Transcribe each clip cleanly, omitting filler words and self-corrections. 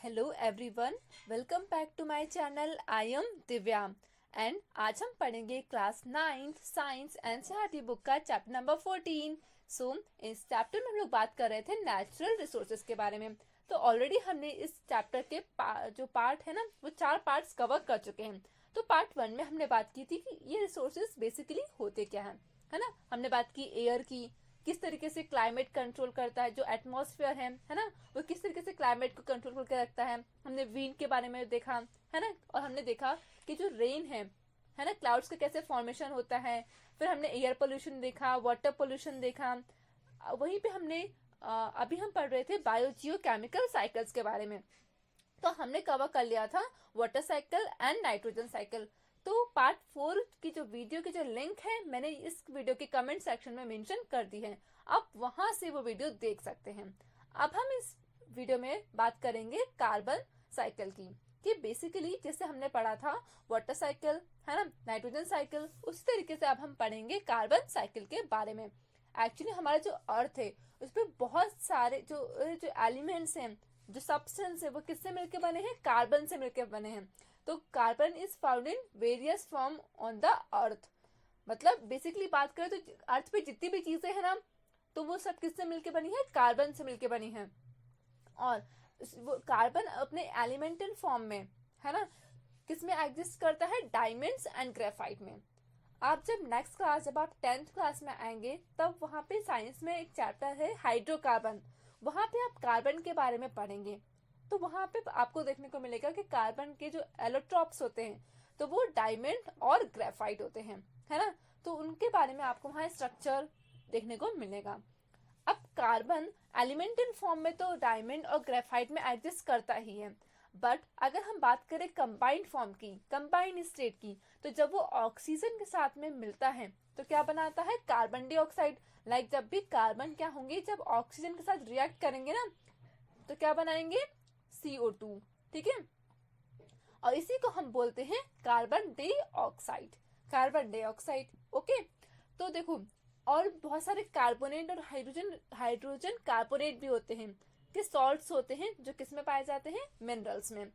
Hello everyone, welcome back to my channel. I am Divya and आज हम पढ़ेंगे class 9th science NCERT book का chapter number 14। So इस chapter में हम लोग बात कर रहे थे नेचुरल रिसोर्सेज के बारे में। तो ऑलरेडी हमने इस चैप्टर के जो पार्ट है ना वो 4 पार्ट्स कवर कर चुके हैं। तो पार्ट 1 में हमने बात की थी कि ये रिसोर्सेज बेसिकली होते क्या है ना। हमने बात की एयर की, किस तरीके से क्लाइमेट कंट्रोल करता है, जो एटमॉस्फेयर है ना, वो किस तरीके से क्लाइमेट को कंट्रोल करके रखता है। हमने विंड के बारे में देखा है ना, और हमने देखा कि जो रेन है ना, क्लाउड्स का कैसे फॉर्मेशन होता है। फिर हमने एयर पोल्यूशन देखा, वाटर पोल्यूशन देखा। वहीं पे हमने अभी हम पढ़ रहे थे बायोजियो केमिकल साइकिल्स के बारे में। तो हमने कवर कर लिया था water cycle and nitrogen cycle. तो पार्ट 4 की जो वीडियो की जो लिंक है मैंने इस वीडियो के कमेंट सेक्शन में मेंशन कर दी है, आप वहां से वो वीडियो देख सकते हैं। अब हम इस वीडियो में बात करेंगे कार्बन साइकिल की, कि बेसिकली जैसे हमने पढ़ा था वाटर साइकिल है ना, नाइट्रोजन साइकिल, उसी तरीके से अब हम पढ़ेंगे कार्बन साइकिल के बारे में। एक्चुअली हमारा जो अर्थ है उस पर बहुत सारे जो एलिमेंट्स हैं, जो सब्सटेंस है, वो किससे मिलकर बने हैं? कार्बन से मिलकर बने हैं। तो carbon is found in various form on the earth. मतलब बेसिकली बात करें तो अर्थ पे जितनी भी चीजें हैं ना, तो वो सब किससे मिलकर बनी है? कार्बन से मिलकर बनी है। और वो कार्बन अपने एलिमेंटल फॉर्म में है ना, किसमें एग्जिस्ट करता है? डायमंड्स एंड ग्रेफाइट में। आप जब नेक्स्ट क्लास, जब आप 10th क्लास में आएंगे, तब वहां पे साइंस में एक चैप्टर है हाइड्रोकार्बन, वहां पे आप कार्बन के बारे में पढ़ेंगे। तो वहां पे आपको देखने को मिलेगा कि कार्बन के जो एलोट्रॉप्स होते हैं तो वो डायमंड और ग्रेफाइट होते हैं, है ना। तो उनके बारे में आपको वहां स्ट्रक्चर देखने को मिलेगा। अब कार्बन एलिमेंटल फॉर्म में तो डायमंड और ग्रेफाइट में एग्जिस्ट करता ही है, बट अगर हम बात करें कंबाइंड फॉर्म की, कंबाइंड स्टेट की, तो जब वो ऑक्सीजन के साथ में मिलता है तो क्या बनाता है? Carbon dioxide. लाइक जब भी कार्बन क्या होंगे, जब ऑक्सीजन के साथ रिएक्ट करेंगे ना, तो क्या बनाएंगे? CO2। ठीक है, और इसी को हम बोलते हैं carbon dioxide. Carbon dioxide, okay. तो देखो, और बहुत सारे कार्बोनेट और हाइड्रोजन कार्बोनेट भी होते हैं, कि सॉल्ट्स होते हैं जो किस में पाए जाते हैं? मिनरल्स में।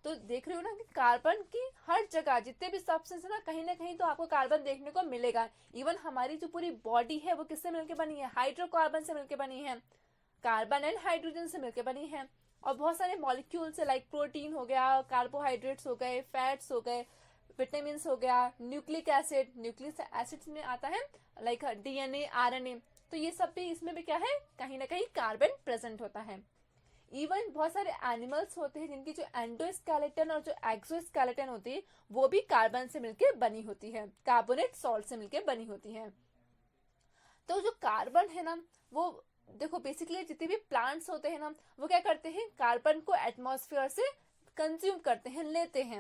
तो देख रहे हो ना कि कार्बन की हर जगह जितने भी सब्सटेंस है ना कहीं तो आपको कार्बन देखने को मिलेगा। इवन हमारी जो पूरी बॉडी है वो किससे मिलकर बनी है? हाइड्रोकार्बन से मिलकर बनी है, कार्बन एंड हाइड्रोजन से मिलकर बनी है। और बहुत सारे मॉलिक्यूल्स है, लाइक प्रोटीन हो गया, कार्बोहाइड्रेट्स हो गए, फैट्स हो गए, विटामिन हो गया, न्यूक्लिक न्यूक्लिक एसिड्स में आता है, लाइक DNA, RNA। तो ये सब भी, इसमें भी क्या है? कहीं ना कहीं कार्बन प्रेजेंट होता है। इवन बहुत सारे एनिमल्स होते हैं जिनकी जो एंडोस्केलेटन और जो एक्सोस्केलेटन होती है वो भी कार्बन से मिलकर बनी होती है, कार्बोनेट सॉल्ट से मिलकर बनी होती है। तो जो कार्बन है ना, वो देखो बेसिकली जितने भी प्लांट्स होते हैं ना, वो क्या करते हैं? कार्बन को एटमॉस्फेयर से कंज्यूम करते हैं, लेते हैं।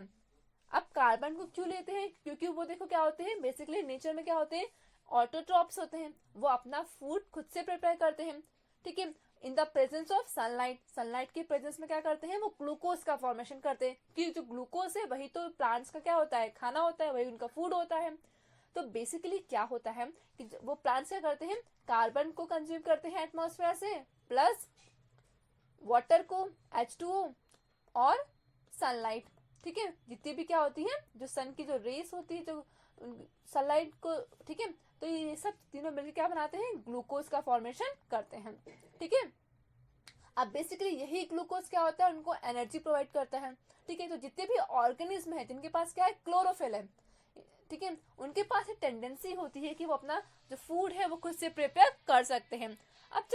अब कार्बन को क्यों लेते हैं? क्योंकि वो देखो क्या होते हैं, बेसिकली नेचर में क्या होते हैं? ऑटोट्रॉप्स होते हैं, वो अपना फूड खुद से प्रिपेयर करते हैं। ठीक है, in the presence of sunlight, sunlight के प्रेजेंस में क्या करते हैं? वो ग्लूकोज का फॉर्मेशन करते हैं, कि जो ग्लूकोज है वही तो प्लांट्स का क्या होता है? खाना होता है, वही उनका फूड होता है। तो बेसिकली क्या होता है कि वो प्लांट्स क्या करते हैं? कार्बन को कंज्यूम करते हैं एटमॉस्फेयर से, प्लस वाटर को, H2O, और सनलाइट। ठीक है, जितनी भी क्या होती है, जो सन की जो रेस होती है, जो सनलाइट को, ठीक है, तो ये सब तीनों मिलकर क्या बनाते हैं? ग्लूकोज का फॉर्मेशन करते हैं। ठीक है, अब बेसिकली यही ग्लूकोज क्या होता है? उनको एनर्जी प्रोवाइड करता है। ठीक है, तो जितने भी ऑर्गेनिज्म है जिनके पास क्या है? क्लोरोफिल है, ठीक है, उनके पास एक टेंडेंसी होती है कि वो अपना जो फूड है वो खुद से प्रिपेयर कर सकते हैं। अब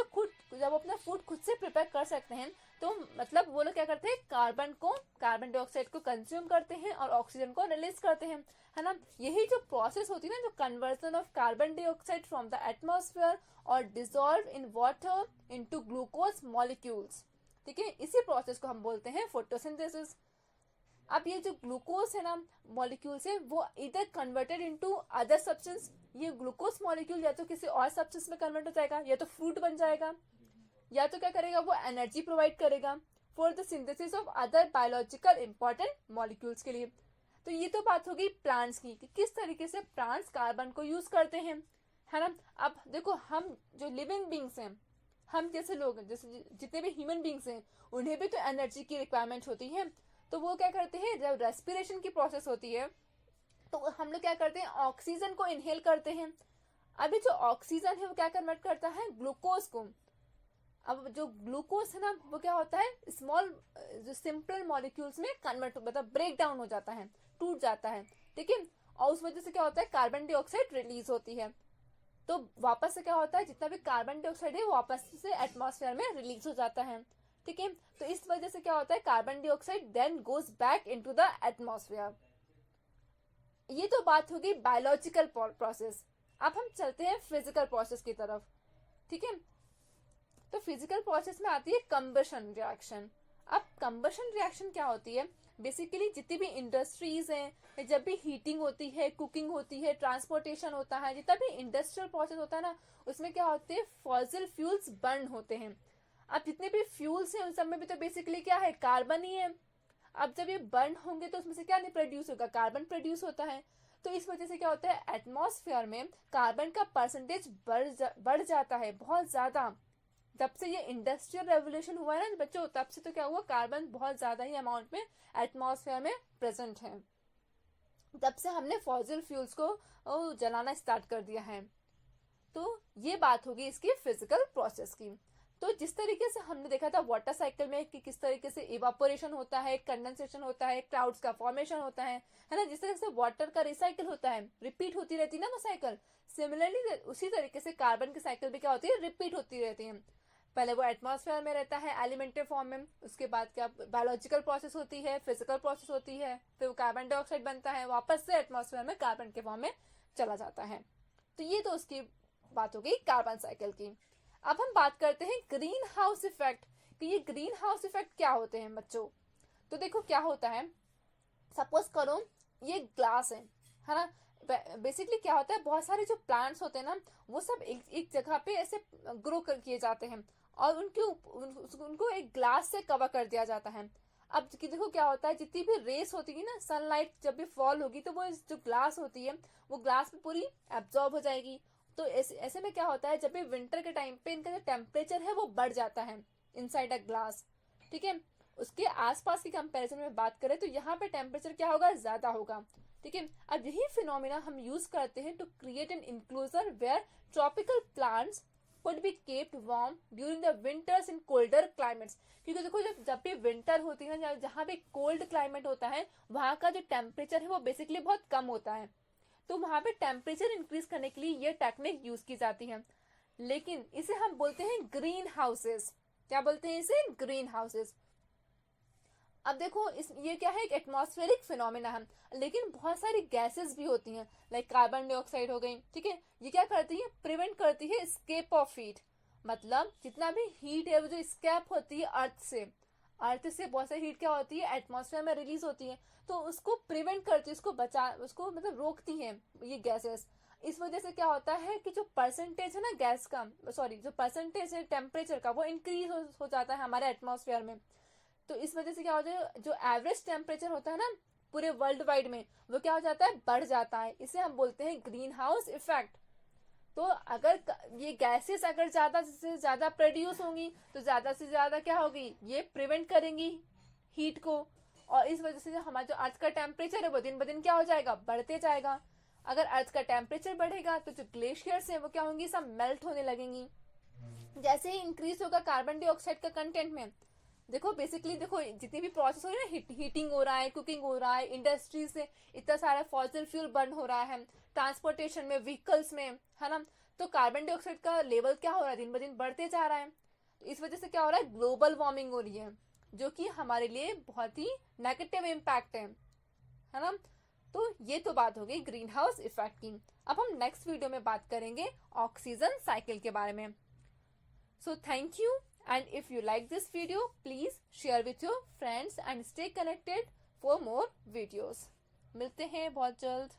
जब अपना फूड खुद से प्रिपेयर कर सकते हैं, तो मतलब वो लोग क्या करते हैं? कार्बन डाइऑक्साइड को कंज्यूम करते हैं और ऑक्सीजन को रिलीज करते हैं, है ना। यही जो प्रोसेस होती है ना, जो conversion of carbon dioxide from the atmosphere और dissolve in water into glucose molecules, ठीक है, इसी प्रोसेस को हम बोलते हैं फोटोसिंथेसिस। अब ये जो ग्लूकोज है ना मॉलिक्यूल्स है, वो इधर कन्वर्टेड इनटू अदर सब्सटेंस। ये ग्लूकोज मॉलिक्यूल या तो किसी और सब्सटेंस में कन्वर्ट हो जाएगा, या तो फ्रूट बन जाएगा, या तो क्या करेगा? वो एनर्जी प्रोवाइड करेगा for the synthesis of other biological important molecules के लिए। तो ये तो बात होगी प्लांट्स की, कि किस तरीके से प्लांट्स कार्बन को यूज करते हैं, है ना। अब देखो, हम जो लिविंग बींग्स हैं, हम जैसे लोग, जैसे जितने भी ह्यूमन बींग्स हैं, उन्हें भी तो एनर्जी की रिक्वायरमेंट होती है। तो वो क्या करते हैं, जब रेस्पिरेशन की प्रोसेस होती है तो हम लोग क्या करते हैं, ऑक्सीजन को इनहेल करते हैं। अभी जो ऑक्सीजन है वो क्या कन्वर्ट करता है, ग्लूकोज को। अब जो ग्लूकोज है ना, वो क्या होता है, स्मॉल जो सिंपल मॉलिक्यूल्स में कन्वर्ट, मतलब ब्रेक डाउन हो जाता है, टूट जाता है, ठीक है। और उस वजह से क्या होता है, कार्बन डाइऑक्साइड रिलीज होती है। तो वापस से क्या होता है, जितना भी कार्बन डाइऑक्साइड है वो वापस से एटमॉस्फेयर में रिलीज हो जाता है, ठीक है। तो इस वजह से क्या होता है, carbon dioxide then goes back into the atmosphere. ये तो बात होगी बायोलॉजिकल प्रोसेस। अब हम चलते हैं फिजिकल प्रोसेस की तरफ, ठीक है। तो फिजिकल प्रोसेस में आती है कंबशन रिएक्शन। अब कंबशन रिएक्शन क्या होती है, बेसिकली जितनी भी इंडस्ट्रीज हैं, जब भी हीटिंग होती है, कुकिंग होती है, ट्रांसपोर्टेशन होता है, जितना भी इंडस्ट्रियल प्रोसेस होता है ना, उसमें क्या होते हैं, फॉसिल फ्यूल्स बर्न होते हैं। अब जितने भी फ्यूल्स हैं उन सब में भी तो बेसिकली क्या है, कार्बन ही है। अब जब ये बर्न होंगे तो उसमें से क्या नहीं प्रोड्यूस होगा, कार्बन प्रोड्यूस होता है। तो इस वजह से क्या होता है, एटमॉस्फेयर में कार्बन का परसेंटेज बढ़ जाता है बहुत ज्यादा। जब से ये इंडस्ट्रियल रेवोल्यूशन हुआ है ना बच्चों, तब से तो क्या हुआ, कार्बन बहुत ज्यादा ही अमाउंट में एटमॉस्फेयर में प्रेजेंट है। तब से हमने फॉसिल फ्यूल्स को जलाना स्टार्ट कर दिया है। तो ये बात होगी इसकी फिजिकल प्रोसेस की। तो जिस तरीके से हमने देखा था वाटर साइकिल में कि किस तरीके से इवापोरेशन होता है, कंडेंसेशन होता है, क्लाउड्स का फॉर्मेशन होता है ना, जिस तरीके से वाटर का रिसाइकिल होता है, रिपीट होती रहती है ना वो साइकिल। सिमिलरली उसी तरीके से कार्बन की साइकिल भी क्या होती है, रिपीट होती रहती है। पहले वो एटमॉस्फेयर में रहता है एलिमेंट्री फॉर्म में, उसके बाद क्या बायोलॉजिकल प्रोसेस होती है, फिजिकल प्रोसेस होती है, फिर वो कार्बन डाइऑक्साइड बनता है, वापस से एटमॉस्फेयर में कार्बन के फॉर्म में चला जाता है। तो ये तो उसकी बात हो गई कार्बन साइकिल की। अब हम बात करते हैं ग्रीन हाउस इफेक्ट कि ये ग्रीन हाउस इफेक्ट क्या होते हैं बच्चों। तो देखो क्या होता है, सपोज करो ये ग्लास है ना। बेसिकली क्या होता है, बहुत सारे जो प्लांट्स होते हैं ना, वो सब एक जगह पे ऐसे ग्रो किए जाते हैं और उनको एक ग्लास से कवर कर दिया जाता है। अब देखो क्या होता है, जितनी भी रेस होती है ना, सनलाइट जब भी फॉल होगी तो वो जो ग्लास होती है वो ग्लास में पूरी एब्जॉर्ब हो जाएगी। तो ऐसे में क्या होता है, जब भी विंटर के टाइम पे इनका जो टेम्परेचर है वो बढ़ जाता है इनसाइड अ ग्लास, ठीक है। उसके आसपास की कंपैरिजन में बात करें तो यहाँ पे टेम्परेचर क्या होगा, ज्यादा होगा, ठीक है। अब यही फिनोमिना हम यूज करते हैं to create an enclosure where tropical plants could be kept warm during the winters in colder climates। क्योंकि देखो जब भी विंटर होती है ना, जहाँ भी कोल्ड क्लाइमेट होता है वहाँ का जो टेम्परेचर है वो बेसिकली बहुत कम होता है। तो वहाँ पे टेम्परेचर इंक्रीज करने के लिए ये टेक्निक यूज की जाती है। लेकिन इसे हम बोलते हैं ग्रीन हाउसेस। क्या बोलते हैं इसे, ग्रीन हाउसेस। अब देखो ये क्या है, एक एटमॉस्फेरिक फिनोमेना है, लेकिन बहुत सारी गैसेस भी होती हैं, लाइक कार्बन डाइऑक्साइड हो गई, ठीक है। ये क्या करती है, प्रिवेंट करती है स्केप ऑफ हीट। मतलब जितना भी हीट है वो जो स्केप होती है अर्थ से बहुत सारी हीट क्या होती है, एटमॉस्फेयर में रिलीज होती है, तो उसको प्रिवेंट करती है, उसको मतलब रोकती है ये गैसेस। इस वजह से क्या होता है कि जो परसेंटेज है ना गैस का, सॉरी जो परसेंटेज है टेम्परेचर का, वो इंक्रीज हो जाता है हमारे एटमॉस्फेयर में। तो इस वजह से क्या होता है, जो एवरेज टेम्परेचर होता है ना पूरे वर्ल्ड वाइड में, वो क्या हो जाता है, बढ़ जाता है। इसे हम बोलते हैं ग्रीन हाउस इफेक्ट। तो अगर ये गैसेस अगर ज्यादा से ज्यादा प्रोड्यूस होंगी तो ज्यादा से ज्यादा क्या होगी, ये प्रिवेंट करेंगी हीट को, और इस वजह से हमारा जो अर्थ का टेम्परेचर है वो दिन ब दिन क्या हो जाएगा, बढ़ते जाएगा। अगर अर्थ का टेम्परेचर बढ़ेगा तो जो ग्लेशियर्स है वो क्या होंगी, सब मेल्ट होने लगेंगी। जैसे ही इंक्रीज होगा कार्बन डाइऑक्साइड का कंटेंट में, देखो बेसिकली देखो जितनी भी प्रोसेस हो रही है ना, हीटिंग हो रहा है, कुकिंग हो रहा है, इंडस्ट्री से इतना सारा फॉसिल फ्यूल बर्न हो रहा है, ट्रांसपोर्टेशन में, व्हीकल्स में, है ना। तो कार्बन डाइऑक्साइड का लेवल क्या हो रहा है, दिन ब दिन बढ़ते जा रहा है। तो इस वजह से क्या हो रहा है, ग्लोबल वार्मिंग हो रही है, जो कि हमारे लिए बहुत ही नेगेटिव इम्पैक्ट है ना। तो ये तो बात हो गई ग्रीन हाउस इफेक्ट की। अब हम नेक्स्ट वीडियो में बात करेंगे ऑक्सीजन साइकिल के बारे में। So thank you, and if you like this video, please share with your friends and stay connected for more videos. मिलते हैं बहुत जल्द।